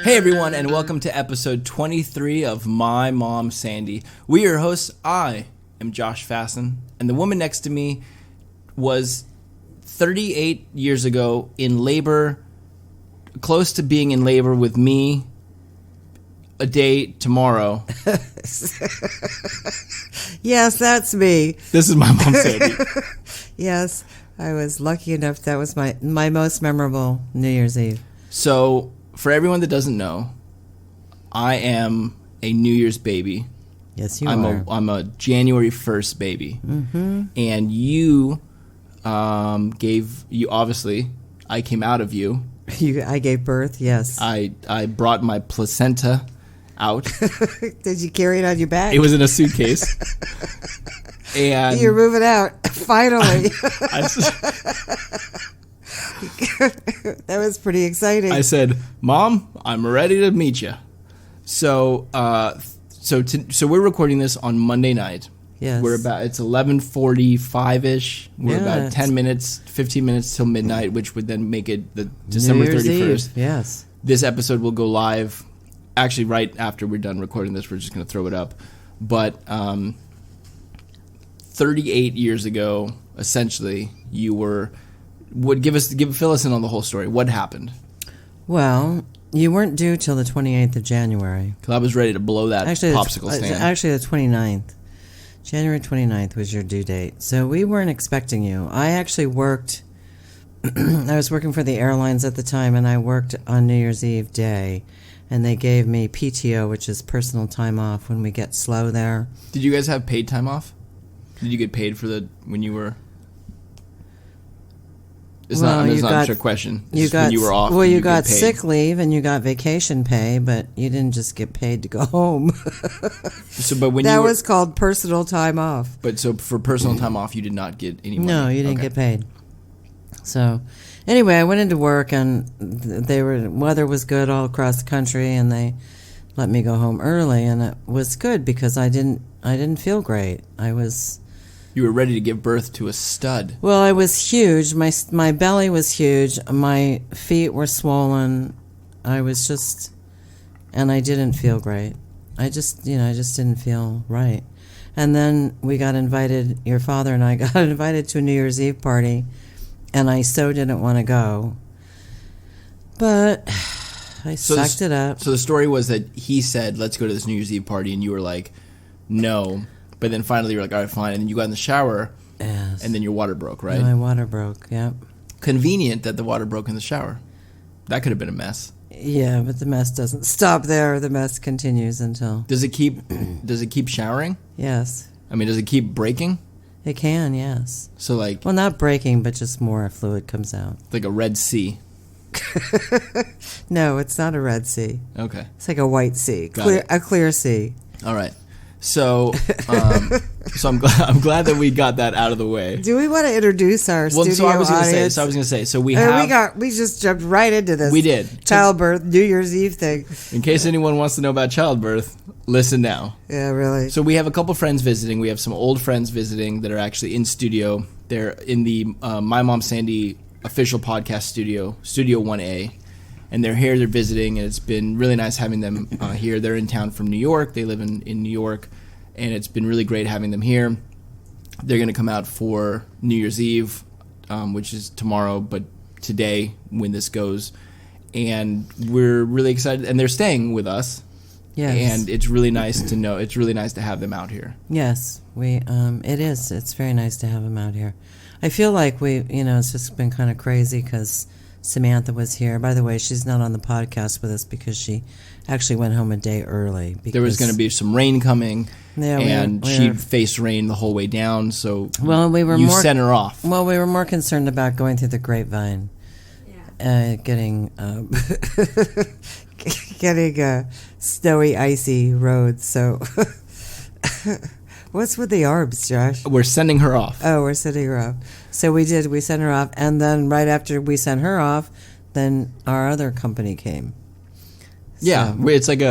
Hey everyone, and welcome to episode 23 of My Mom Sandy. We are your hosts. I am Josh Fasten, and the woman next to me was 38 years ago in labor, close to being in labor with me a day tomorrow. Yes, that's me. This is my mom Sandy. Yes, I was lucky enough. That was my most memorable New Year's Eve. So, for everyone that doesn't know, I am a New Year's baby. Yes, you are. I'm a January 1st baby. Mm-hmm. And you obviously, I came out of you. I gave birth, yes. I brought my placenta out. Did you carry it on your back? It was in a suitcase. And you're moving out, finally. That was pretty exciting. I said, "Mom, I'm ready to meet you." So we're recording this on Monday night. Yes. It's 11:45-ish. We're about 15 minutes till midnight, which would then make it the December 31st. Yes. This episode will go live actually right after we're done recording this. We're just going to throw it up. But 38 years ago, essentially, you would fill us in on the whole story. What happened? Well, you weren't due till the 28th of January. Because I was ready to blow that popsicle stand. Actually, the 29th. January 29th was your due date. So we weren't expecting you. I actually worked. I was working for the airlines at the time, and I worked on New Year's Eve day. And they gave me PTO, which is personal time off when we get slow there. Did you guys have paid time off? Did you get paid for when you were... It's not a trick question. When you were off. Well, you got sick leave and you got vacation pay, but you didn't just get paid to go home. That was called personal time off. But so for personal time off, you did not get any money? No, you didn't get paid. So anyway, I went into work and weather was good all across the country, and they let me go home early, and it was good because I didn't feel great. You were ready to give birth to a stud. Well, I was huge. My belly was huge. My feet were swollen. And I didn't feel great. I just didn't feel right. And then your father and I got invited to a New Year's Eve party, and I so didn't want to go. But I sucked it up. So the story was that he said, "Let's go to this New Year's Eve party," and you were like, "No." But then finally you were like, all right, fine. And then you got in the shower, yes. And then your water broke, right? My water broke, yep. Convenient that the water broke in the shower. That could have been a mess. Yeah, but the mess doesn't stop there. The mess continues until... Does it keep showering? Yes. I mean, does it keep breaking? It can, yes. So like... Well, not breaking, but just more fluid comes out. Like a Red Sea. No, it's not a Red Sea. Okay. It's like a white sea. A clear sea. All right. So, I'm glad that we got that out of the way. Do we want to introduce our studio audience? I was going to say. So we just jumped right into this. We did childbirth New Year's Eve thing. In case anyone wants to know about childbirth, listen now. Yeah, really. So we have a couple friends visiting. We have some old friends visiting that are actually in studio. They're in the My Mom Sandy official podcast studio, Studio 1A. And they're here, they're visiting, and it's been really nice having them here. They're in town from New York. They live in New York, and it's been really great having them here. They're going to come out for New Year's Eve, which is tomorrow, but today when this goes. And we're really excited. And they're staying with us. Yes. And it's really nice to know. It's really nice to have them out here. Yes, it is. It's very nice to have them out here. I feel like it's just been kind of crazy because Samantha was here. By the way, she's not on the podcast with us because she actually went home a day early. There was going to be some rain coming, and she faced rain the whole way down. So you sent her off. Well, we were more concerned about going through the grapevine, getting snowy, icy roads. So what's with the arbs, Josh? We're sending her off. Oh, we're sending her off. So we did. We sent her off, and then right after we sent her off, then our other company came. Yeah, so, it's like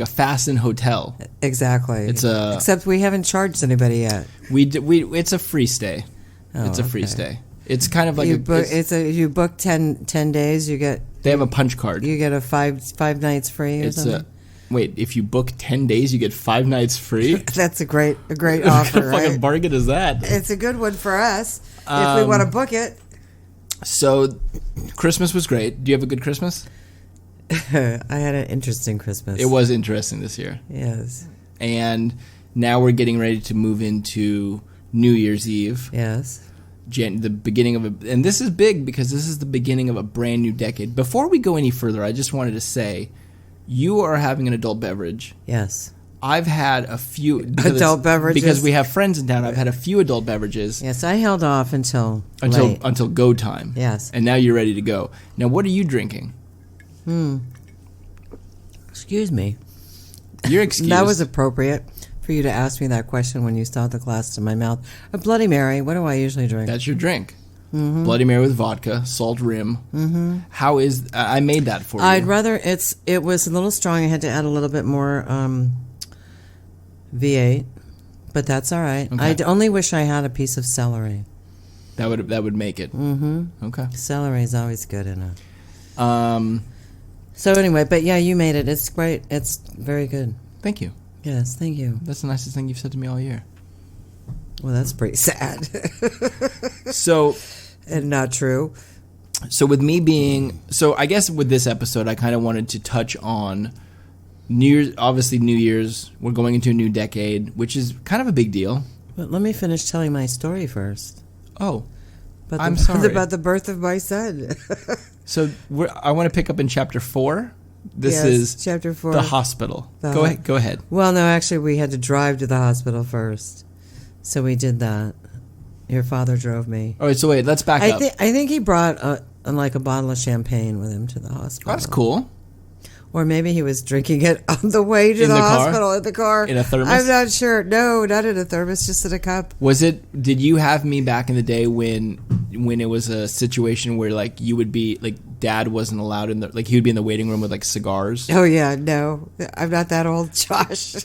a Fasten hotel. Exactly. Except we haven't charged anybody yet. It's a free stay. It's a free stay. It's kind of like you book 10 days, you get they have a punch card. you get a five nights free or something. Wait, if you book 10 days, you get 5 nights free? That's a great offer, What kind of right? fucking bargain is that? It's a good one for us if we want to book it. So, Christmas was great. Do you have a good Christmas? I had an interesting Christmas. It was interesting this year. Yes. And now we're getting ready to move into New Year's Eve. Yes. The beginning of and this is big because this is the beginning of a brand new decade. Before we go any further, I just wanted to say, you are having an adult beverage. Yes. I've had a few adult beverages because we have friends in town. I've had a few adult beverages. Yes, I held off until late. Until go time. Yes. And now you're ready to go. Now, what are you drinking? Excuse me. You're excused. That was appropriate for you to ask me that question when you saw the glass in my mouth. A Bloody Mary. What do I usually drink? That's your drink. Mm-hmm. Bloody Mary with vodka, salt rim. Mm-hmm. How is I made that for you? I'd rather it was a little strong. I had to add a little bit more V8, but that's all right. Okay. I only wish I had a piece of celery. That would make it. Mm-hmm. Okay. Celery is always good in it. So anyway, but yeah, you made it. It's great. It's very good. Thank you. Yes, thank you. That's the nicest thing you've said to me all year. Well, that's pretty sad. So, and not true. So with me being I guess with this episode, I kind of wanted to touch on New Year's. Obviously, New Year's. We're going into a new decade, which is kind of a big deal. But let me finish telling my story first. Oh, I'm sorry about the birth of my son. So I want to pick up in chapter 4. This is chapter 4. The hospital. Go ahead. Well, no, actually, we had to drive to the hospital first, so we did that. Your father drove me. All right, so wait, let's back up. I think he brought a bottle of champagne with him to the hospital. That's cool. Or maybe he was drinking it on the way to the hospital in the car. In a thermos? I'm not sure. No, not in a thermos, just in a cup. Did you have me back in the day when it was a situation where like you would be like Dad wasn't allowed in he would be in the waiting room with like cigars? Oh yeah, no. I'm not that old, Josh.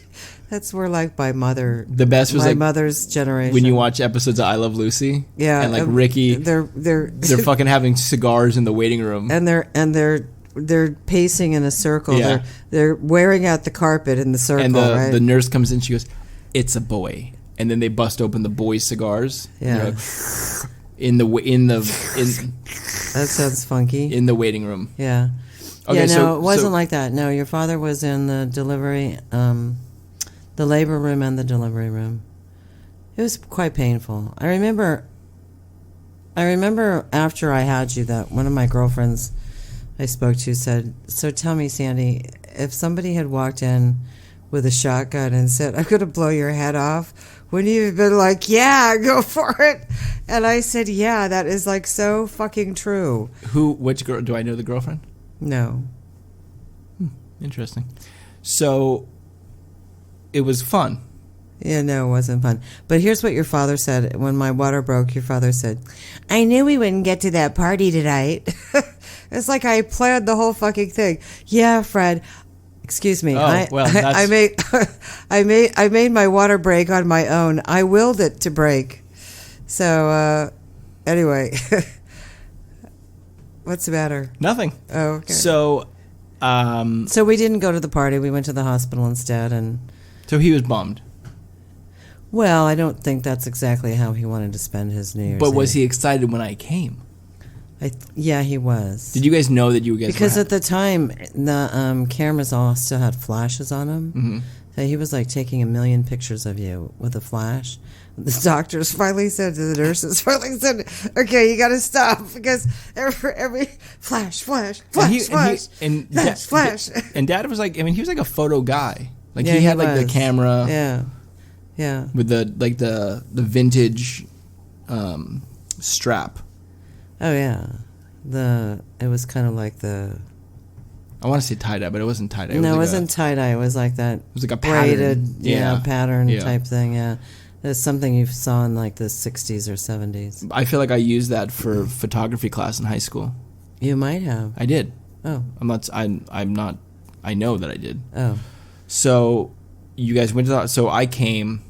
That's more like my mother. The best was my mother's generation. When you watch episodes of I Love Lucy. Yeah. And like Ricky, they're fucking having cigars in the waiting room. And they're pacing in a circle. Yeah. They're wearing out the carpet in the circle. And right? the nurse comes in, she goes, "It's a boy." And then they bust open the boy's cigars. Yeah. Like, that sounds funky. In the waiting room. Yeah. Okay, yeah, no, it wasn't like that. No, your father was in the delivery, the labor room and the delivery room. It was quite painful. I remember after I had you that one of my girlfriends I spoke to said, "So tell me, Sandy, if somebody had walked in with a shotgun and said, 'I'm going to blow your head off,' wouldn't you have been like, 'Yeah, go for it'?" And I said, "Yeah, that is like so fucking true." Which girl? Do I know the girlfriend? No. Interesting. So it was fun. Yeah, no, it wasn't fun. But here's what your father said. When my water broke, your father said, "I knew we wouldn't get to that party tonight." It's like I planned the whole fucking thing. Yeah, Fred. Excuse me. I made my water break on my own. I willed it to break. So, anyway. What's the matter? Nothing. Oh, okay. So we didn't go to the party. We went to the hospital instead. And so he was bummed. Well, I don't think that's exactly how he wanted to spend his New Year's But was Eve. he excited when I came? Yeah, he was. Did you guys know that you guys Because at the time, the cameras all still had flashes on them. Mm-hmm. So he was like taking 1 million pictures of you with a flash. The doctors finally said to the nurses, "Okay, you got to stop because every flash. And Dad was like, he was like a photo guy. Like yeah, he had like the camera. Yeah. With the vintage strap. Oh yeah, it was kind of like the. I want to say tie dye, but it wasn't tie dye. No, it wasn't tie dye. It was like that. It was like a pattern. Braided, pattern type thing. Yeah, it's something you saw in like the 60s or 70s. I feel like I used that for photography class in high school. You might have. I did. Oh. I'm not. I know that I did. Oh. So, you guys went to so I came.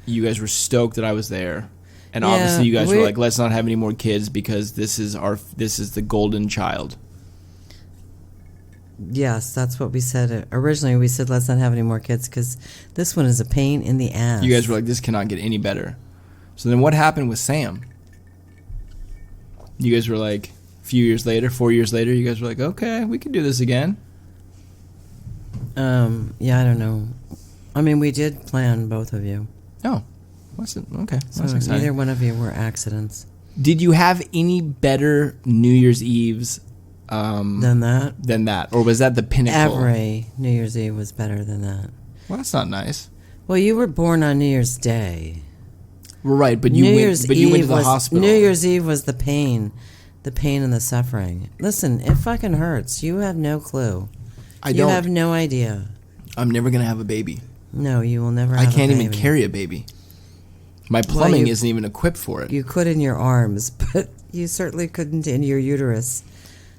You guys were stoked that I was there. And Yeah, obviously you guys were like, let's not have any more kids because this is the golden child. Yes, that's what we said. Originally, we said, let's not have any more kids because this one is a pain in the ass. You guys were like, this cannot get any better. So then what happened with Sam? You guys were like, a few years later, 4 years later, you guys were like, okay, we can do this again. Yeah, I don't know. I mean, we did plan, both of you. Oh, okay. So That's exciting. neither one of you were accidents. Did you have any better New Year's Eves Than that? Or was that the pinnacle? Every New Year's Eve was better than that. Well, that's not nice. Well, you were born on New Year's Day. Well, right, but you went to the hospital. New Year's Eve was the pain and the suffering. Listen, it fucking hurts. You have no clue. You have no idea. I'm never going to have a baby. No, you will never have a baby. I can't even carry a baby. My plumbing isn't even equipped for it. You could in your arms, but you certainly couldn't in your uterus.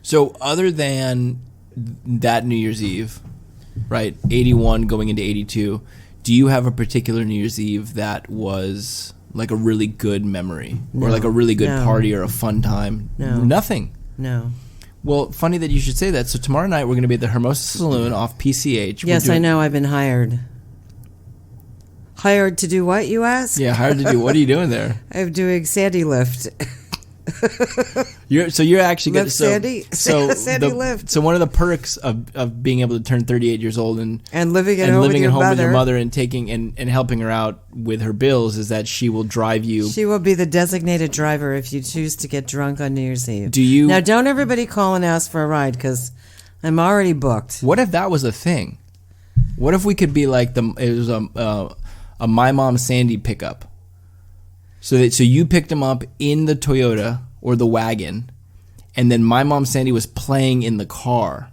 So other than that New Year's Eve, right, 81 going into 82, do you have a particular New Year's Eve that was like a really good memory? No. Or like a really good party or a fun time? No. Nothing? No. Well, funny that you should say that. So tomorrow night we're going to be at the Hermosa Saloon off PCH. Yes, I know. I've been hired. Hired to do what, you ask? Yeah, hired to do. What are you doing there? I'm doing Sandy Lift. You're actually going to Sandy Lift. So one of the perks of being able to turn 38 years old and living at home with with your mother and taking and helping her out with her bills is that she will drive you. She will be the designated driver if you choose to get drunk on New Year's Eve. Do you now? Don't everybody call and ask for a ride because I'm already booked. What if that was a thing? What if we could be like it was a My Mom Sandy pickup? So you picked him up in the Toyota or the wagon, and then My Mom Sandy was playing in the car.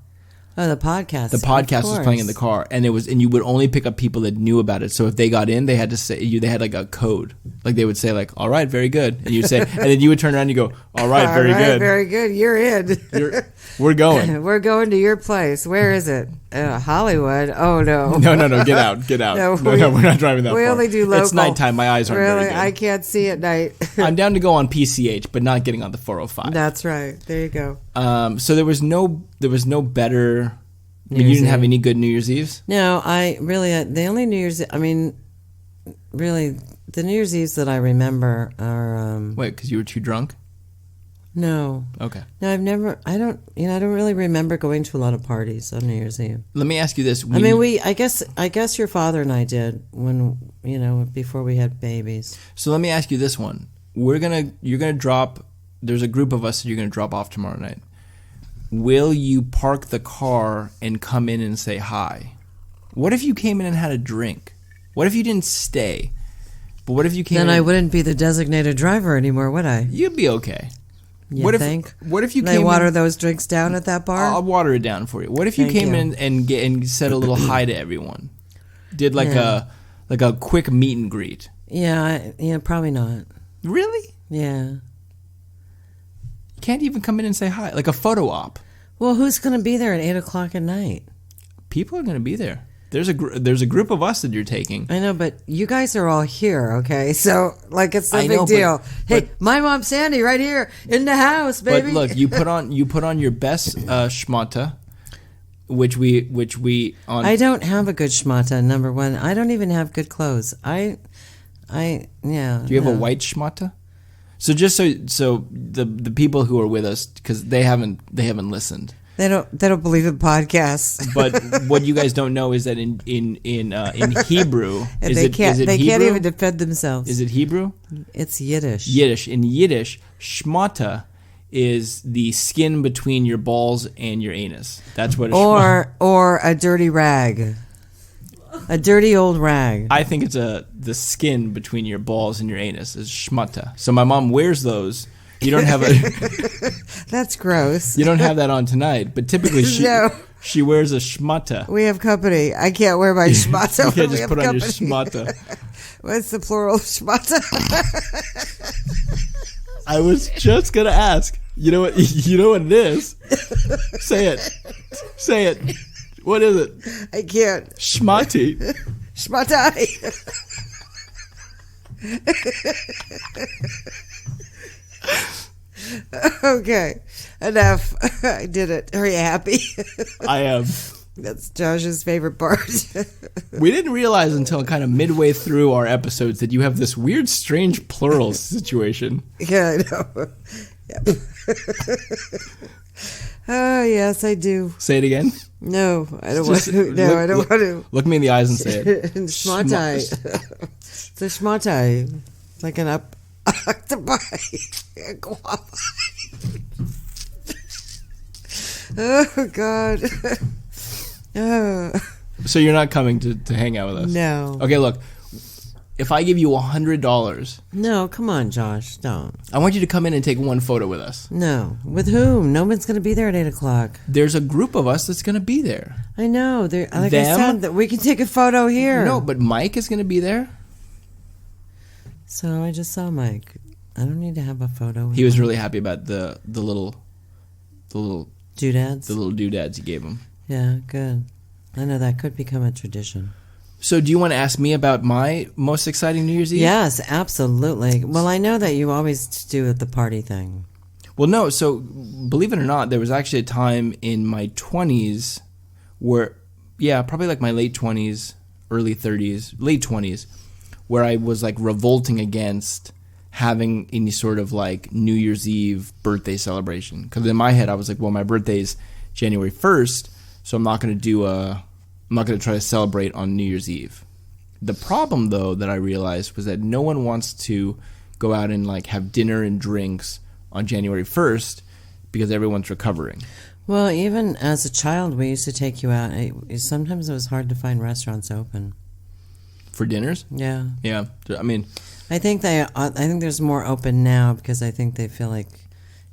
Oh, the podcast. The podcast was playing in the car, and you would only pick up people that knew about it. So if they got in, they had to say they had like a code, like they would say like, "All right, very good," and you say, and then you would turn around and you go, "All right, very good, very good, you're in. We're going. We're going to your place. Where is it? Hollywood. Oh no, no, get out. No, we're not driving that far. We only do local. It's nighttime. My eyes aren't very good. I can't see at night. I'm down to go on PCH, but not getting on the 405. That's right. There you go. So there was no better. You didn't have any good New Year's Eves? No, the only New Year's, the New Year's Eves that I remember are... Wait, because you were too drunk? No. Okay. No, I don't really remember going to a lot of parties on New Year's Eve. Let me ask you this. I guess your father and I did when, before we had babies. So let me ask you this one. You're going to drop, there's a group of us that you're going to drop off tomorrow night. Will you park the car and come in and say hi? What if you came in and had a drink? What if you didn't stay? But what if you came in? Then I wouldn't be the designated driver anymore, would I? You'd be okay. You think? What if you came in? They water those drinks down at that bar? I'll water it down for you. What if you came in and said a little hi to everyone? Did like a quick meet and greet? Yeah, probably not. Really? Yeah. Can't even come in and say hi, like a photo op. Well, who's going to be there at 8:00 at night? People are going to be there. There's a group of us that you're taking. I know, but you guys are all here, okay? So, it's no big deal. Hey, My Mom Sandy right here in the house, baby. But look, you put on your best schmata, which we on. I don't have a good schmata. Number one, I don't even have good clothes. Do you have a white schmata? So just so the people who are with us, because they haven't listened. They don't believe in podcasts. But what you guys don't know is that in Hebrew, they can't even defend themselves. Is it Hebrew? It's Yiddish. In Yiddish, schmata is the skin between your balls and your anus. That's what. Or a dirty rag. A dirty old rag. I think it's the skin between your balls and your anus is schmata. So my mom wears those. You don't have a. That's gross. You don't have that on tonight, but typically she wears a schmata. We have company. I can't wear my schmata. You can't just put on your schmata. What's the plural of schmata? I was just gonna ask. You know what? You know what it is. Say it. What is it? I can't. Schmati. Schmatai. Okay, enough. I did it. Are you happy? I am. That's Josh's favorite part. We didn't realize until kind of midway through our episodes that you have this weird, strange plural situation. Yeah, I know. Yep. Oh, yes, I do. Say it again. No, I don't want to. No, I don't want to. Look me in the eyes and say it. Schmatai. It's a schmatai. It's like an octopi. A guava. Oh, God. Oh. So you're not coming to hang out with us? No. Okay, look. If I give you $100, No, come on, Josh. Don't. I want you to come in and take one photo with us. No. With whom? No one's going to be there at 8 o'clock. There's a group of us that's going to be there. I know. Like I Them? said, that we can take a photo here. No, but Mike is going to be there. So I just saw Mike. I don't need to have a photo. with He was him. really happy about the little Doodads? doodads you gave him. Yeah, good. I know that could become a tradition. So do you want to ask me about my most exciting New Year's Eve? Yes, absolutely. Well, I know that you always do the party thing. Well, no. So believe it or not, there was actually a time in my 20s where, yeah, probably like my late 20s, early 30s, late 20s, where I was like revolting against having any sort of like New Year's Eve birthday celebration. Because in my head, I was like, well, my birthday's January 1st, so I'm not going to try to celebrate on New Year's Eve. The problem, though, that I realized was that no one wants to go out and like have dinner and drinks on January 1st because everyone's recovering. Well, even as a child, we used to take you out. Sometimes it was hard to find restaurants open. For dinners? Yeah. Yeah. I mean, I think there's more open now because I think they feel like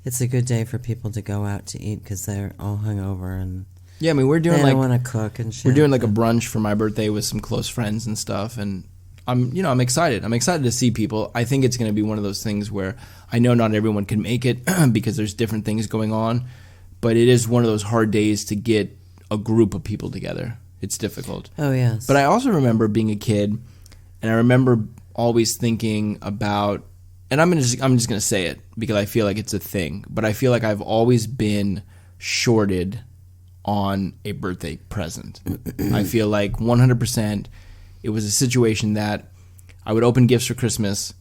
it's a good day for people to go out to eat because they're all hungover and yeah, I mean, we're doing they like don't want to cook and shit. we're doing like a brunch for my birthday with some close friends and stuff, and I'm excited. I'm excited to see people. I think it's going to be one of those things where I know not everyone can make it because there's different things going on, but it is one of those hard days to get a group of people together. It's difficult. Oh, yes. But I also remember being a kid, and I remember always thinking about, and I'm just going to say it because I feel like it's a thing, but I feel like I've always been shorted on a birthday present. I feel like 100% it was a situation that I would open gifts for Christmas,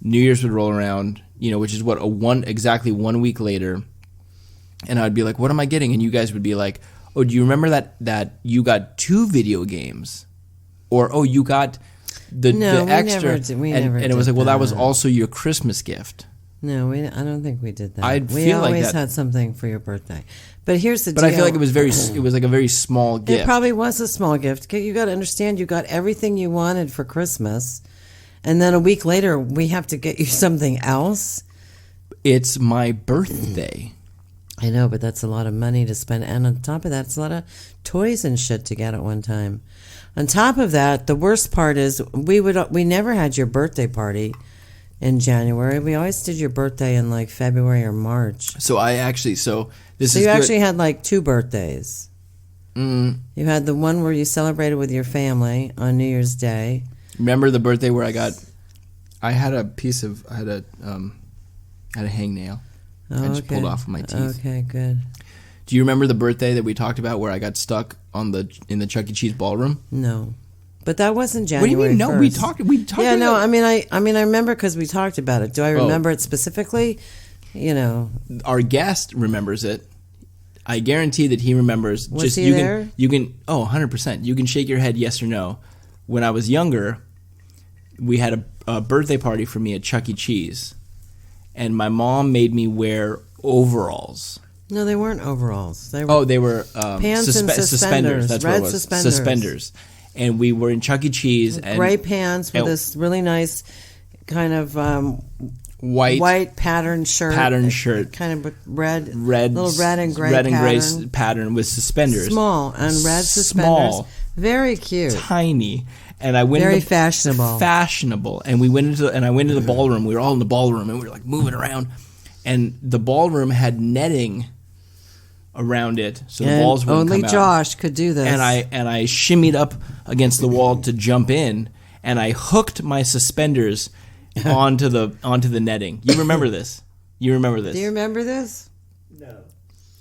New Year's would roll around, which is what exactly 1 week later, and I'd be like, what am I getting? And you guys would be like, oh, do you remember that you got 2 video games? Or, oh, you got the extra. And it was like, well, that was also your Christmas gift. No, I don't think we did that. We always had something for your birthday. But here's the deal. But I feel like it was like a very small gift. It probably was a small gift. You got to understand, you got everything you wanted for Christmas, and then a week later we have to get you something else. It's my birthday. I know, but that's a lot of money to spend, and on top of that, it's a lot of toys and shit to get at one time. On top of that, the worst part is we never had your birthday party in January. We always did your birthday in like February or March. So you actually had like 2 birthdays. You had the one where you celebrated with your family on New Year's Day. Remember the birthday where I had a hangnail. I just pulled off of my teeth. Okay, good. Do you remember the birthday that we talked about where I got stuck in the Chuck E. Cheese ballroom? No. But that wasn't January 1st. What do you mean? No, we talked. Yeah, no. I mean, I remember because we talked about it. Do I remember it specifically? Our guest remembers it. I guarantee that he remembers. Was he there? You can 100%. You can shake your head yes or no. When I was younger, we had a birthday party for me at Chuck E. Cheese, and my mom made me wear overalls. No, they weren't overalls. They were pants and suspenders. That's red what it was. Suspenders. And we were in Chuck E. Cheese. And gray pants with this really nice kind of white patterned shirt. Kind of little red and gray pattern with suspenders. Small and red suspenders. Small. Very cute. Tiny. And I went very fashionable. Fashionable. And I went into the ballroom. We were all in the ballroom and we were like moving around. And the ballroom had netting around it, so the balls wouldn't come out. Only Josh could do this. And I shimmied up against the wall to jump in, and I hooked my suspenders onto the netting. You remember this? You remember this? Do you remember this? No.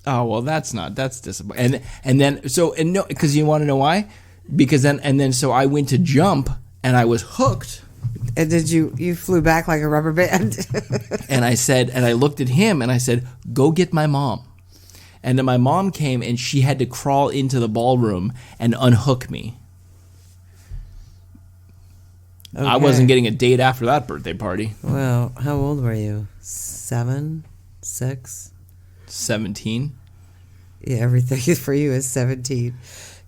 Oh well, that's disappointing. And then no, because you want to know why? Because then so I went to jump and I was hooked. And did you flew back like a rubber band? And I looked at him and I said, "Go get my mom." And then my mom came and she had to crawl into the ballroom and unhook me. Okay. I wasn't getting a date after that birthday party. Well, how old were you? 7, 6? 17. Yeah, everything for you is 17.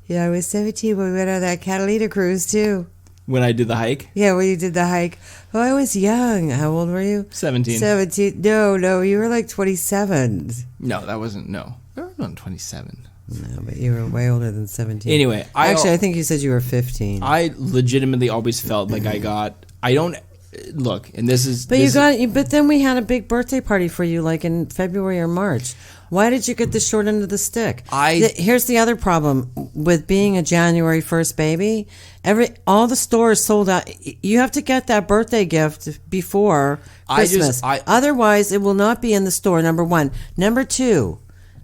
Yeah, I was 17 when we went on that Catalina cruise too. When I did the hike? Yeah, when you did the hike. Oh, I was young. How old were you? 17. 17. No, you were like 27. No, that wasn't, no. I was on 27. No, but you were way older than 17. Anyway, I think you said you were 15. I legitimately always felt like and this is... But then we had a big birthday party for you like in February or March. Why did you get the short end of the stick? Here's the other problem with being a January 1st baby. All the stores sold out. You have to get that birthday gift before Christmas. Otherwise, it will not be in the store, number one. Number two,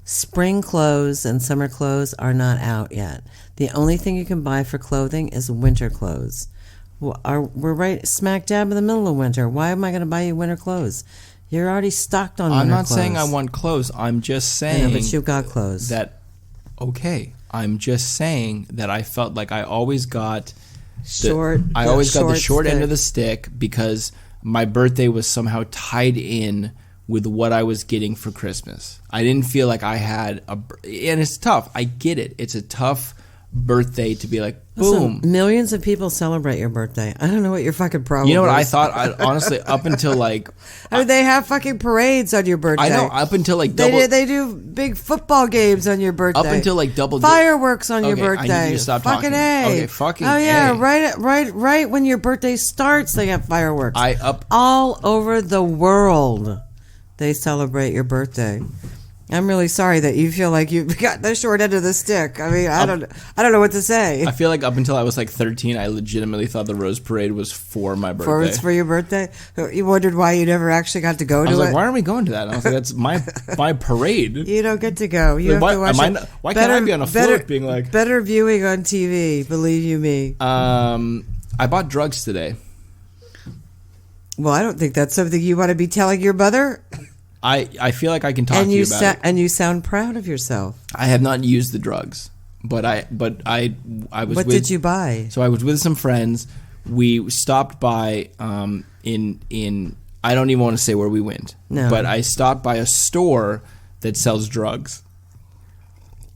spring clothes and summer clothes are not out yet. The only thing you can buy for clothing is winter clothes. We're right smack dab in the middle of winter. Why am I going to buy you winter clothes? You're already stocked on winter clothes. I'm not saying I want clothes. I'm just saying... but you got clothes. I'm just saying that I felt like I always got... the short end of the stick because my birthday was somehow tied in with what I was getting for Christmas. I didn't feel like I had and it's tough. I get it. It's a tough birthday to be like, boom. Listen, millions of people celebrate your birthday. I don't know what your fucking problem is. You know what I thought? Honestly, up until like... they have fucking parades on your birthday. I know, up until like They do big football games on your birthday. Up until like fireworks on your birthday. I need you to stop fucking talking. A. Okay, fucking Oh yeah, A. right when your birthday starts, they have fireworks. All over the world, they celebrate your birthday. I'm really sorry that you feel like you got the short end of the stick. I mean, I don't know what to say. I feel like up until I was like 13, I legitimately thought the Rose Parade was for my birthday. For your birthday? You wondered why you never actually got to go to it? I was like, why aren't we going to that? I was like, that's my parade. You don't get to go. You have to watch it. Why can't I be on a float being like... Better viewing on TV, believe you me. I bought drugs today. Well, I don't think that's something you want to be telling your mother. I feel like I can talk to you about it. And you sound proud of yourself. I have not used the drugs, but I was. What did you buy? So I was with some friends. We stopped by in I don't even want to say where we went. No. But I stopped by a store that sells drugs.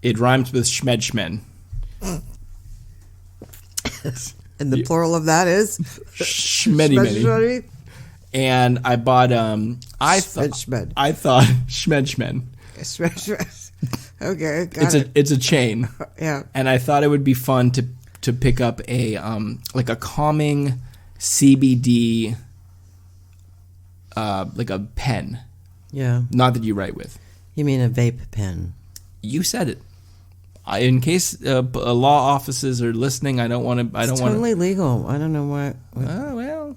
It rhymes with schmedschmen. And the plural of that is schmeddy. And I bought I thought schmedschmen. Okay, it's a chain. Yeah. And I thought it would be fun to pick up a like a calming CBD like a pen. Yeah. Not that you write with. You mean a vape pen? You said it. In case law offices are listening, I don't want to. It's totally legal. I don't know what. Well,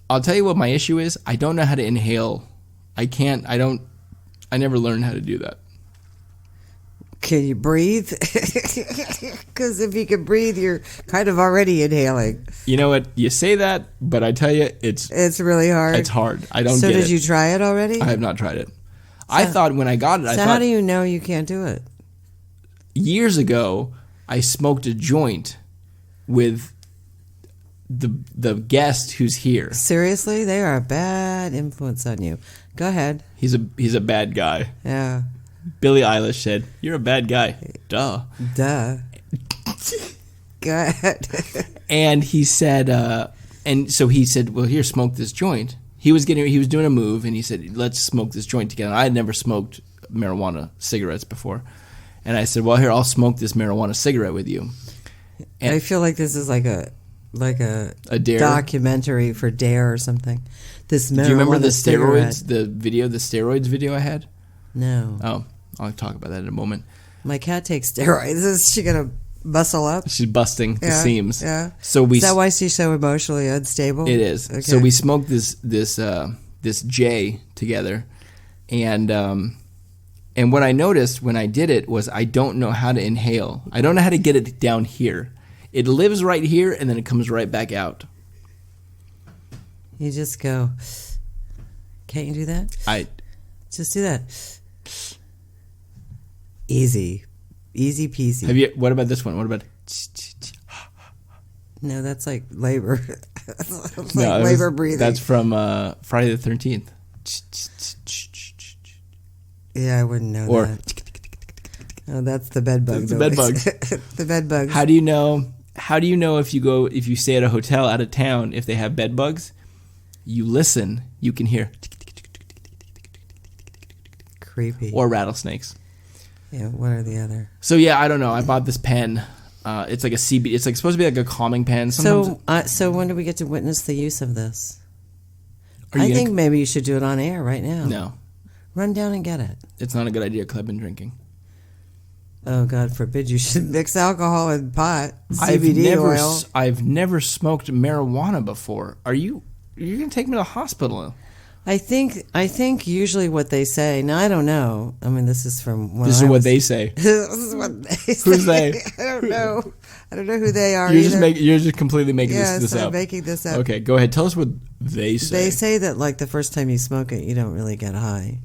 I'll tell you what my issue is. I don't know how to inhale. I can't. I never learned how to do that. Can you breathe? Because if you can breathe, you're kind of already inhaling. You know what? You say that, but I tell you, it's really hard. It's hard. I don't get it. So did you it. try it already? I have not tried it. I thought when I got it, how do you know you can't do it? Years ago, I smoked a joint with the guest who's here. Seriously? They are a bad influence on you. Go ahead. He's a bad guy. Yeah. Billie Eilish said, "You're a bad guy." Duh. Go ahead. And he said, and so he said, "Well, here, smoke this joint." He was doing a move, and he said, "Let's smoke this joint together." I had never smoked marijuana cigarettes before, and I said, "Well, here, I'll smoke this marijuana cigarette with you." And I feel like this is like a Dare documentary for Dare or something. This marijuana. Do you remember the cigarette. steroids video I had? No. Oh, I'll talk about that in a moment. My cat takes steroids. Is she gonna bustle up. She's busting the seams. Yeah. So we. Is that why she's so emotionally unstable? It is. Okay. So we smoked this J together, and what I noticed when I did it was I don't know how to inhale. I don't know how to get it down here. It lives right here, and then it comes right back out. You just go. Can't you do that? Just do that. Easy peasy. Have you? What about this one? What about? No, that's like labor. That's like No, labor breathing. That's from Friday the 13th. Yeah, I wouldn't know Or that. Oh, that's the bed bug. It's the bed bugs. The bed bugs. How do you know? How do you know if you stay at a hotel out of town if they have bed bugs? You listen. You can hear. Creepy. Or rattlesnakes. Yeah. What are the other? So yeah, I don't know. I bought this pen. It's like a CBD. It's like supposed to be like a calming pen. Sometimes So when do we get to witness the use of this? Are you I gonna- think maybe you should do it on air right now. No, Run down and get it. it's not a good idea because I've been drinking. Oh, God forbid you should mix alcohol and pot, CBD oil. I've never smoked marijuana before. You're gonna take me to the hospital? I think usually what they say. Now I don't know. I mean, this is from when This is I what was- they say. This is what they say. Who's they? I don't know. I don't know who they are. You're just completely making yes, this I'm up. making this up. Okay, go ahead. Tell us what they say. They say that like the first time you smoke it, you don't really get high.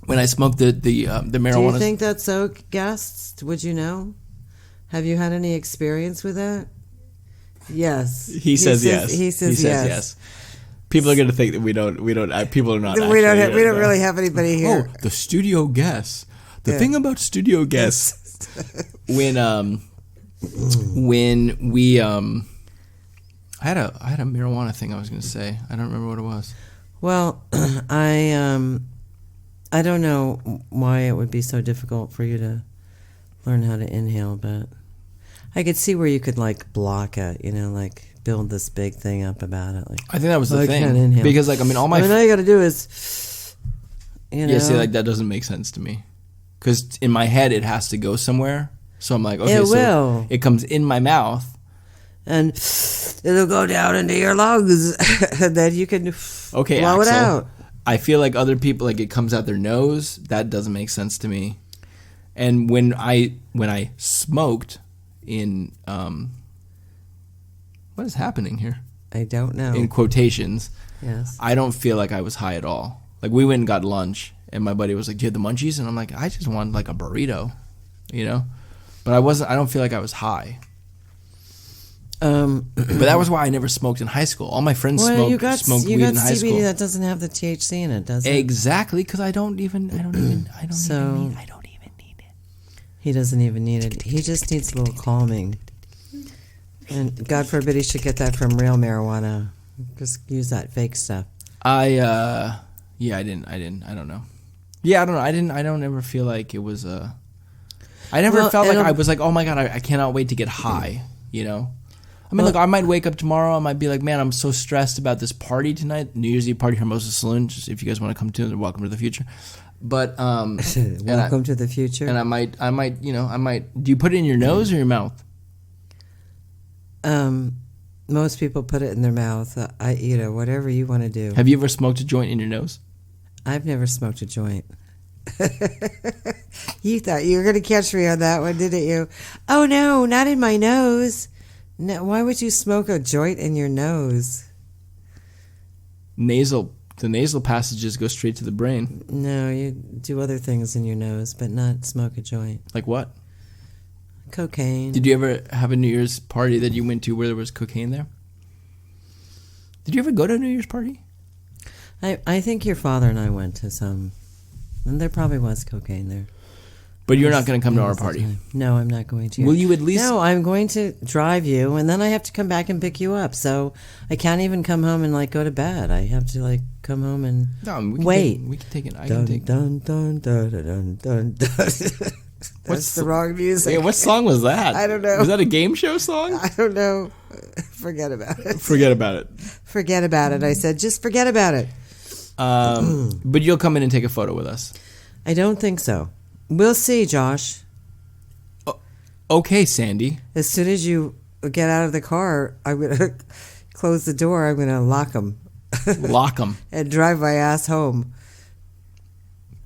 When I smoked the marijuana. Do you think that's so, guests? Would you know? Have you had any experience with that? Yes. He says yes. He says yes. People are going to think that we don't. People are not. We don't actually, really have anybody here. Oh, the studio guests. The thing about studio guests. when we I had a marijuana thing I was going to say. I don't remember what it was. Well, I don't know why it would be so difficult for you to learn how to inhale, but I could see where you could like block it, like build this big thing up about it. Like, I think that was the I thing. can't inhale. Because all my all you got to do is, yeah, see, like that doesn't make sense to me. Because in my head it has to go somewhere. So I'm like, okay, It so will. it comes in my mouth. and it'll go down into your lungs, and then you can Okay, blow it Axel, out. I feel like other people, like it comes out their nose. That doesn't make sense to me. And when I smoked in what is happening here? I don't know. In quotations, Yes. I don't feel like I was high at all. Like we went and got lunch, and my buddy was like, "Do you have the munchies?" And I'm like, "I just want like a burrito," But I wasn't. I don't feel like I was high. But that was why I never smoked in high school. All my friends smoked weed in high CBD school. that doesn't have the THC in it, does it? Exactly, because I don't even need it. He doesn't even need it. He just needs a little calming. And God forbid he should get that from real marijuana. Just use that fake stuff. I don't know. Yeah, I don't know. I don't ever feel like it was I never felt like I was like, oh my God, I cannot wait to get high, I mean, look, I might wake up tomorrow. I might be like, man, I'm so stressed about this party tonight, New Year's Eve party, Hermosa Saloon. Just if you guys want to come to it, welcome to the future. But welcome to the future. And I might. Do you put it in your nose or your mouth? Most people put it in their mouth. Whatever you want to do. Have you ever smoked a joint in your nose? I've never smoked a joint. You thought you were going to catch me on that one, didn't you? Oh no, not in my nose. No, why would you smoke a joint in your nose? The nasal passages go straight to the brain. No, you do other things in your nose, but not smoke a joint. Like what? Cocaine. Did you ever have a New Year's party that you went to where there was cocaine there? Did you ever go to a New Year's party? I think your father and I went to some, and there probably was cocaine there. But you're not going to come to our party. No, I'm not going to. Will you at least? No, I'm going to drive you, and then I have to come back and pick you up. So I can't even come home and go to bed. I have to come home and wait. We can take it. I dun, can take. Dun dun dun dun dun dun. That's the wrong music. Yeah, what song was that? I don't know. Was that a game show song? I don't know. Forget about it. Forget about it. Forget about it. I said, just forget about it. But you'll come in and take a photo with us. I don't think so. We'll see, Josh. Oh. Okay, Sandy. As soon as you get out of the car, I'm going to close the door. I'm going to lock them. Lock them. And drive my ass home.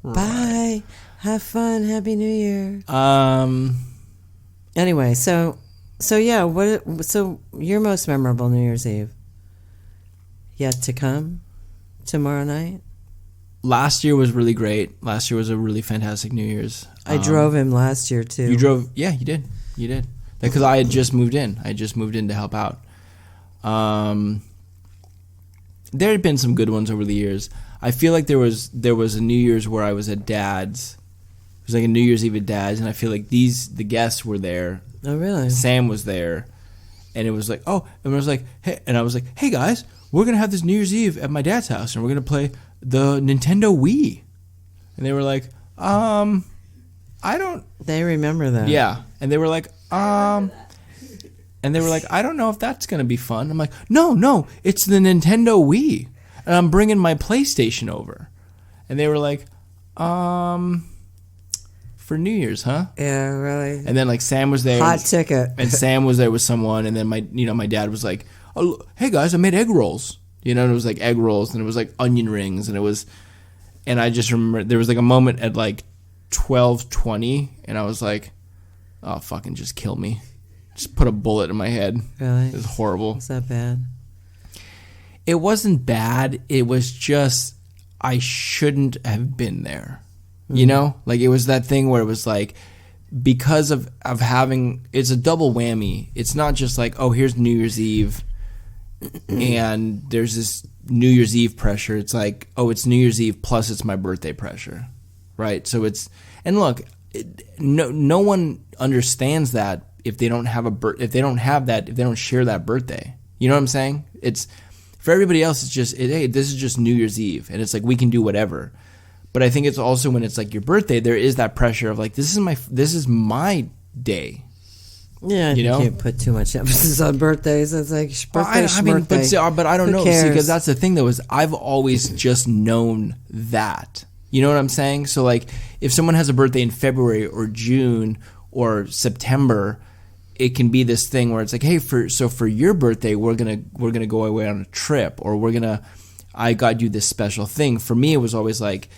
Right. Bye. Have fun. Happy New Year. Anyway, so yeah, so your most memorable New Year's Eve yet to come tomorrow night? Last year was really great. Last year was a really fantastic New Year's. I drove him last year too. You drove? Yeah, you did. You did. Because I had just moved in. I just moved in to help out. There had been some good ones over the years. I feel like there was a New Year's where I was at Dad's. It was like a New Year's Eve at Dad's, and I feel like the guests were there. Oh, really? Sam was there, and it was like, and I was like, hey guys, we're gonna have this New Year's Eve at my dad's house, and we're gonna play the Nintendo Wii. And they were like, I don't. They remember that. Yeah, and they were like, and they were like, I don't know if that's gonna be fun. I'm like, no, it's the Nintendo Wii, and I'm bringing my PlayStation over. And they were like, for New Year's, huh? Yeah, really. And then like Sam was there. Hot ticket. And Sam was there with someone, and then my dad was like, oh, hey guys, I made egg rolls. And it was like egg rolls, and it was like onion rings, and I just remember there was like a moment at like 12:20, and I was like, oh, fucking just kill me. Just put a bullet in my head. Really? It was horrible. Was that bad? It wasn't bad. It was just, I shouldn't have been there. You know? Like, it was that thing where it was like, because of having, it's a double whammy. It's not just like, oh, here's New Year's Eve, and there's this New Year's Eve pressure. It's like, oh, it's New Year's Eve plus it's my birthday pressure. Right? So it's, and look, no one understands that if they don't have if they don't share that birthday. You know what I'm saying? It's, for everybody else, it's just, hey, this is just New Year's Eve, and it's like, we can do whatever. But I think it's also when it's like your birthday, there is that pressure of like, this is my day. Yeah, you can't put too much emphasis on birthdays. It's like birthday, but I don't Who know. cares? See, because that's the thing though, is I've always just known that. You know what I'm saying? So like, if someone has a birthday in February or June or September, it can be this thing where it's like, hey, for your birthday, we're gonna go away on a trip, or I got you this special thing. For me, it was always like,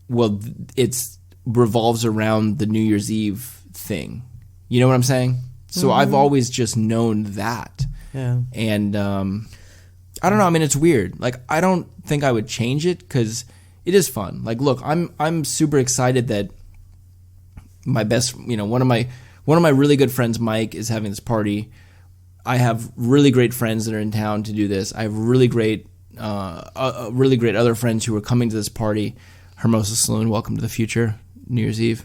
well, it's revolves around the New Year's Eve thing. You know what I'm saying? So I've always just known that. Yeah. And I don't know. I mean, it's weird. Like, I don't think I would change it because it is fun. Like, look, I'm super excited that my best, one of my really good friends, Mike, is having this party. I have really great friends that are in town to do this. I have really great other friends who are coming to this party. Hermosa Saloon, welcome to the future. New Year's Eve,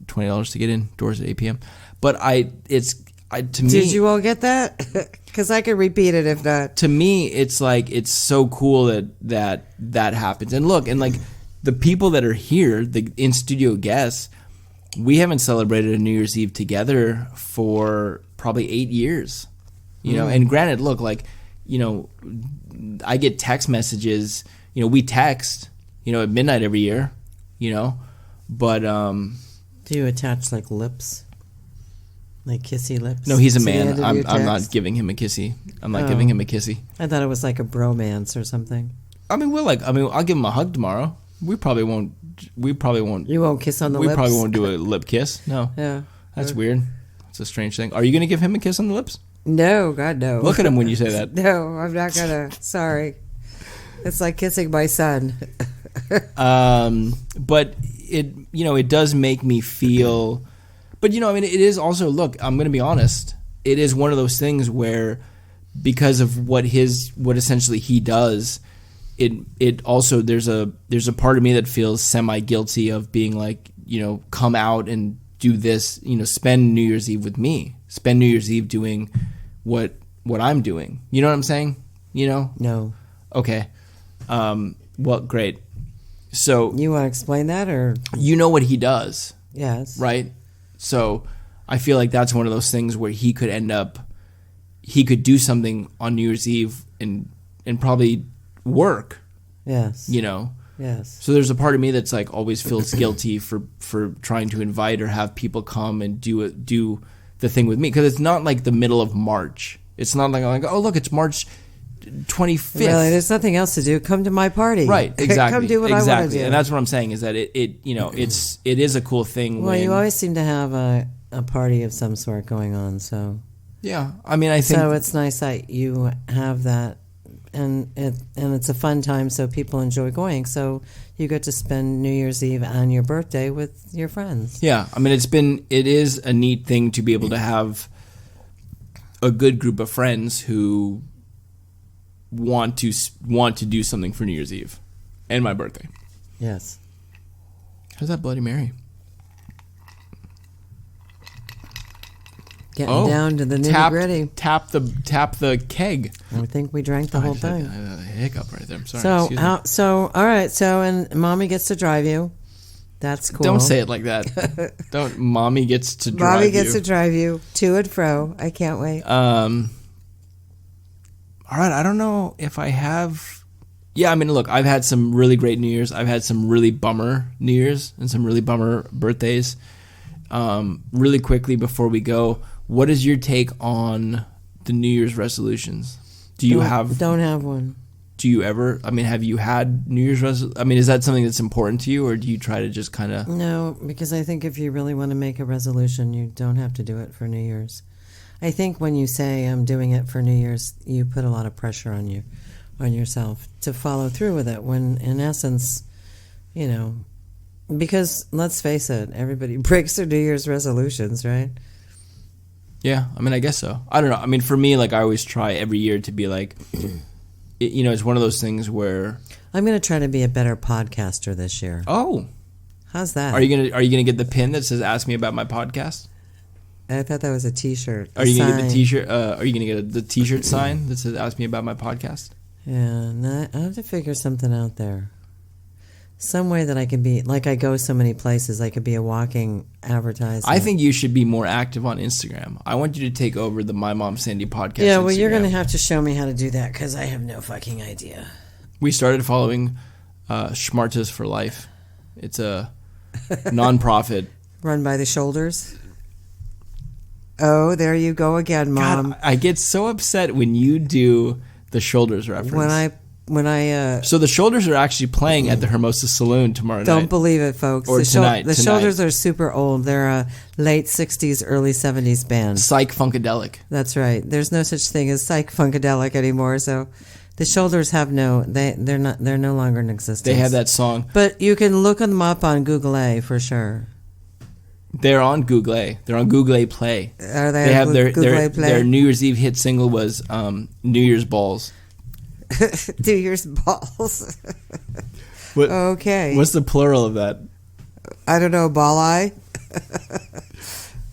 $20 to get in. Doors at 8 p.m. But to me, did you all get that? Because I could repeat it if not. To me, it's like, it's so cool that happens. And look, and like the people that are here, the in studio guests, we haven't celebrated a New Year's Eve together for probably 8 years. And granted, look, like, I get text messages. We text, at midnight every year. But do you attach like lips, like kissy lips? No, he's a man. I'm not giving him a kissy. I'm not giving him a kissy. I thought it was like a bromance or something. I mean, I'll give him a hug tomorrow. We probably won't. You won't kiss on the lips? We probably won't do a lip kiss. No. Yeah. That's weird. It's a strange thing. Are you going to give him a kiss on the lips? No, God, no. Look at him when you say that. No, I'm not going to. Sorry. It's like kissing my son. But it does make me feel. But it is also. Look, I'm going to be honest. It is one of those things where, because of what essentially he does, it also there's a part of me that feels semi guilty of being like, come out and do this. Spend New Year's Eve with me. Spend New Year's Eve doing what I'm doing. You know what I'm saying? No. Okay. Well, great. So you want to explain that, or what he does? Yes. Right. So I feel like that's one of those things where he could do something on New Year's Eve and probably work. Yes. Yes. So there's a part of me that's like always feels guilty for trying to invite or have people come and do the thing with me, because it's not like the middle of March. It's not like, oh look, it's March 25th. Really, there's nothing else to do. Come to my party. Right, exactly. Come do what I want to do. And that's what I'm saying, is that it is a cool thing. Well, you always seem to have a party of some sort going on, so. Yeah, I mean, I think. So it's nice that you have that, and it's a fun time, so people enjoy going. So you get to spend New Year's Eve and your birthday with your friends. Yeah, I mean, it is a neat thing to be able to have a good group of friends who want to do something for New Year's Eve and my birthday. Yes. How's that Bloody Mary? Getting down to the nitty-gritty. Tap the keg. I think we drank the whole thing. I had a hiccup right there. I'm sorry. So all right. So, and Mommy gets to drive you. That's cool. Don't say it like that. Don't. Mommy gets to drive you. Mommy gets to drive you to and fro. I can't wait. All right. I don't know if I have. Yeah, I mean, look, I've had some really great New Year's. I've had some really bummer New Year's and some really bummer birthdays. Really quickly before we go, what is your take on the New Year's resolutions? Don't have one. Do you ever? I mean, have you had New Year's resolutions? I mean, is that something that's important to you, or do you try to just kind of? No, because I think if you really want to make a resolution, you don't have to do it for New Year's. I think when you say I'm doing it for New Year's, you put a lot of pressure on yourself to follow through with it. When in essence, because let's face it, everybody breaks their New Year's resolutions, right? Yeah, I mean, I guess so. I don't know. I mean, for me, like, I always try every year to be like, it's one of those things where I'm going to try to be a better podcaster this year. Oh, how's that? Are you gonna get the pin that says "Ask me about my podcast"? I thought that was a T-shirt. Are you gonna get the T-shirt? Are you gonna get the T-shirt sign that says "Ask me about my podcast"? Yeah, no, I have to figure something out there. Some way that I can be, like I go so many places, I could be a walking advertisement. I think you should be more active on Instagram. I want you to take over the My Mom Sandy podcast. Yeah, well, Instagram. You're going to have to show me how to do that because I have no fucking idea. We started following Schmartas for Life. It's a nonprofit. Run by the shoulders. Oh, there you go again, Mom. God, I get so upset when you do the shoulders reference. So the shoulders are actually playing at the Hermosa Saloon tomorrow night. Don't believe it, folks. Or tonight. The shoulders are super old. They're a late 60s, early 70s band. Psych Funkadelic. That's right. There's no such thing as Psych Funkadelic anymore. So the shoulders have they're no longer in existence. They have that song. But you can look them up on Google A for sure. They're on Google A. They're on Google A Play. Are they have their New Year's Eve hit single was New Year's Balls. New Year's balls. Okay. What's the plural of that? I don't know. Ball eye.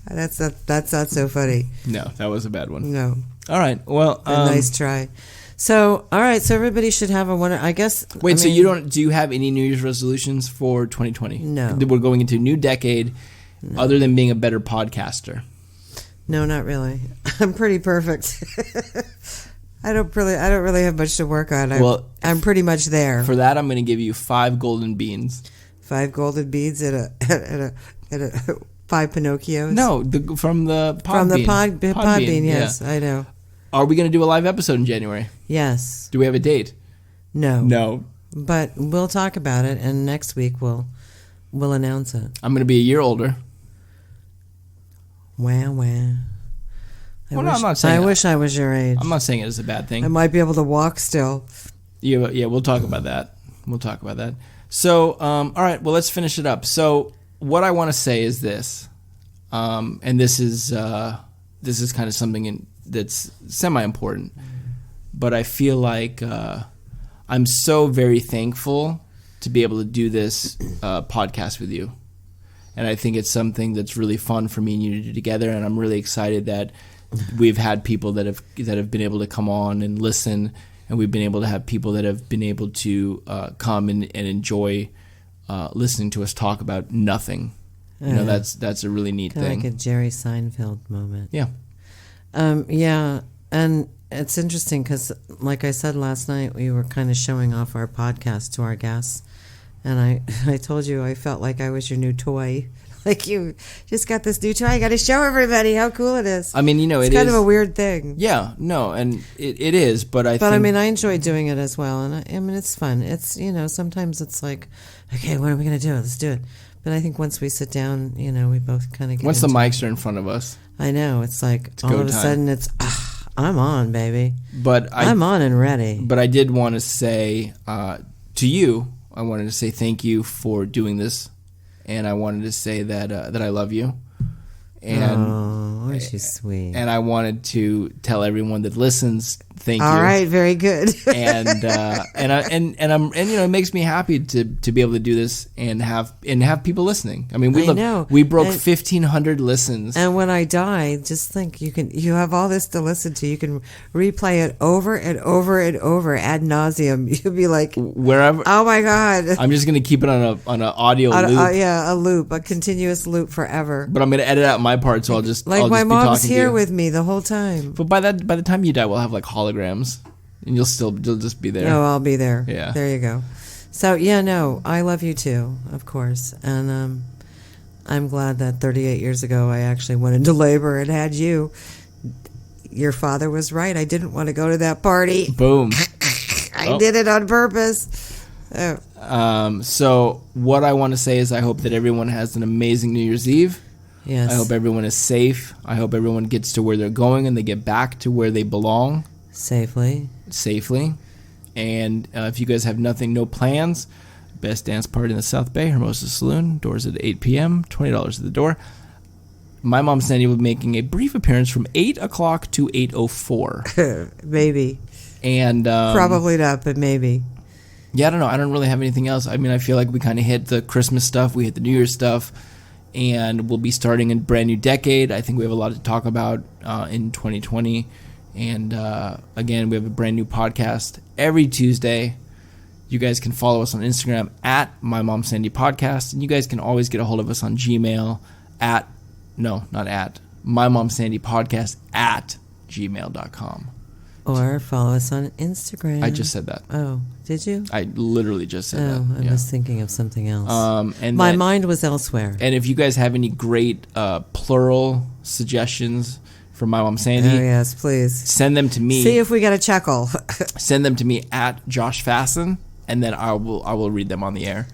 That's not so funny. No, that was a bad one. No. All right. Well, nice try. So, all right. So everybody should have a one. I guess. Wait. So you don't? Do you have any New Year's resolutions for 2020? No. We're going into a new decade. No. Other than being a better podcaster. No, not really. I'm pretty perfect. I don't really have much to work on. I'm pretty much there. For that, I'm going to give you 5 golden beans. 5 golden beans and a 5 Pinocchios. No, from the Podbean. Yes, yeah. I know. Are we going to do a live episode in January? Yes. Do we have a date? No. But we'll talk about it, and next week we'll announce it. I'm going to be a year older. Wow. I'm not saying. I wish I was your age. I'm not saying it is a bad thing. I might be able to walk still. Yeah, we'll talk about that. So, all right, well, let's finish it up. So, what I want to say is this, and this is kind of something that's semi-important, but I feel like I'm so very thankful to be able to do this podcast with you. And I think it's something that's really fun for me and you to do together, and I'm really excited that we've had people that have been able to come on and listen, and we've been able to have people that have been able to come and enjoy listening to us talk about nothing. That's a really neat thing. Like a Jerry Seinfeld moment. Yeah. Yeah, and it's interesting because, like I said last night, we were kind of showing off our podcast to our guests. And I told you I felt like I was your new toy. Like, you just got this new toy. You got to show everybody how cool it is. I mean, it's kind of a weird thing. Yeah, no, and it is, but I mean, I enjoy doing it as well, and I mean, it's fun. It's, sometimes it's like, okay, what are we going to do? Let's do it. But I think once we sit down, we both kind of get once the mics are in front of us. I know, it's like all of a sudden it's, I'm on, baby. But I'm on and ready. But I did want to say to you, I wanted to say thank you for doing this. And I wanted to say that I love you, and she's sweet. And I wanted to tell everyone that listens, thank you. All right, very good. and it makes me happy to be able to do this and have people listening. I mean, we broke 1,500 listens. And when I die, just think you have all this to listen to. You can replay it over and over and over ad nauseum. You'll be like, wherever. Oh my God! I'm just gonna keep it on an audio loop. A loop, a continuous loop forever. But I'm gonna edit out my part, so I'll just my mom's here with me the whole time. But by the time you die, we'll have like holograms, and you'll just be there. No, I'll be there. Yeah, there you go. So yeah, no, I love you too, of course, and I'm glad that 38 years ago I actually went into labor and had you. Your father was right. I didn't want to go to that party. Boom. I did it on purpose. Oh. So what I want to say is I hope that everyone has an amazing New Year's Eve. Yes. I hope everyone is safe. I hope everyone gets to where they're going and they get back to where they belong. Safely. And if you guys have no plans, best dance party in the South Bay, Hermosa Saloon. Doors at 8 p.m., $20 at the door. My Mom Sandy will be making a brief appearance from 8 o'clock to 8:04. Maybe. And probably not, but maybe. Yeah, I don't know. I don't really have anything else. I mean, I feel like we kind of hit the Christmas stuff. We hit the New Year's stuff. And we'll be starting a brand new decade. I think we have a lot to talk about in 2020. And again, we have a brand new podcast every Tuesday. You guys can follow us on Instagram at My Mom Sandy Podcast. And you guys can always get a hold of us on Gmail My Mom Sandy Podcast at gmail.com. Or follow us on Instagram. I just said that. Oh, did you? I literally just said that. I was thinking of something else. And my mind was elsewhere. And if you guys have any great plural suggestions for My Mom Sandy, yes, please send them to me. See if we get a chuckle. Send them to me at Josh Fasten, and then I will read them on the air.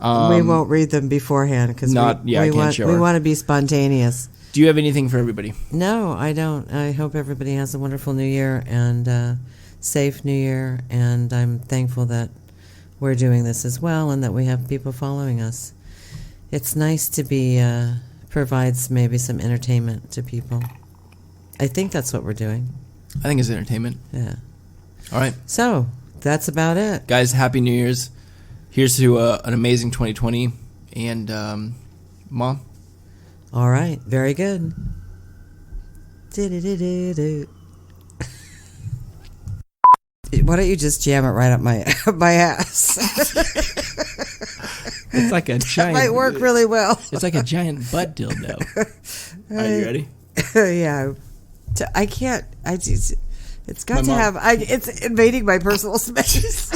We won't read them beforehand because we want to be spontaneous. Do you have anything for everybody? No, I don't. I hope everybody has a wonderful New Year and safe New Year. And I'm thankful that we're doing this as well and that we have people following us. It's nice to be provides maybe some entertainment to people. I think that's what we're doing. I think it's entertainment. Yeah. All right. So that's about it, guys. Happy New Year's. Here's to an amazing 2020. And Mom. All right, very good. Why don't you just jam it right up my ass? It's like a giant. That might work really well. It's like a giant butt dildo. Are you ready? Yeah. I can't. It's got to have. It's invading my personal space.